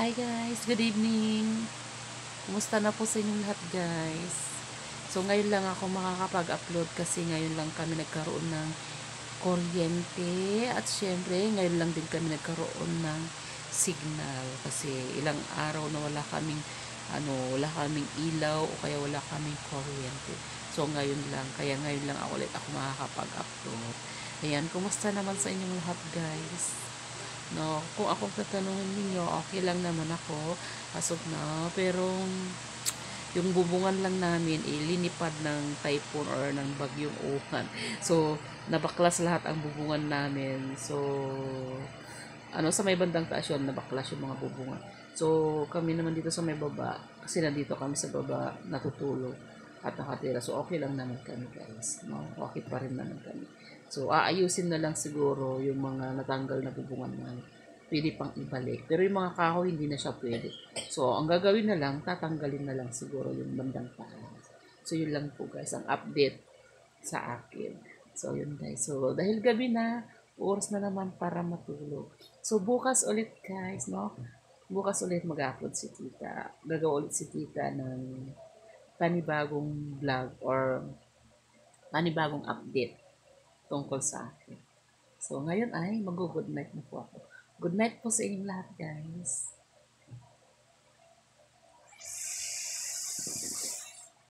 Hi guys, good evening. Kumusta na po sa inyong lahat guys? So ngayon lang ako makakapag-upload kasi ngayon lang kami nagkaroon ng kuryente at syempre ngayon lang din kami nagkaroon ng signal kasi ilang araw na wala kaming ilaw o kaya wala kaming kuryente. So ngayon lang, kaya ngayon lang ulit ako makakapag-upload. Ayan, kumusta naman sa inyong lahat guys? No, kung akong tatanungin ninyo, okay lang naman ako as of now. Pero yung bubungan lang namin, linipad ng typhoon or ng bagyong uwan. So, nabaklas lahat ang bubungan namin. So, sa may bandang taas yun, nabaklas yung mga bubungan. So, kami naman dito sa may baba, kasi nandito kami sa baba, natutulog at nakatira. So, okay lang naman kami guys. No? Okay pa rin naman kami. So, aayusin na lang siguro yung mga natanggal na bubungan namin. Pwede pang ibalik. Pero yung mga kahoy, hindi na siya pwede. So, ang gagawin na lang, tatanggalin na lang siguro yung bandang taas. So, yun lang po guys, ang update sa akin. So, yun guys. So, dahil gabi na, oras na naman para matulog. So, bukas ulit guys, no? Bukas ulit mag-upload si tita. Gagawa ulit si tita ng panibagong vlog or panibagong update tungkol sa akin. So, ngayon ay mag-good night na po ako. Good night po sa inyong lahat, guys.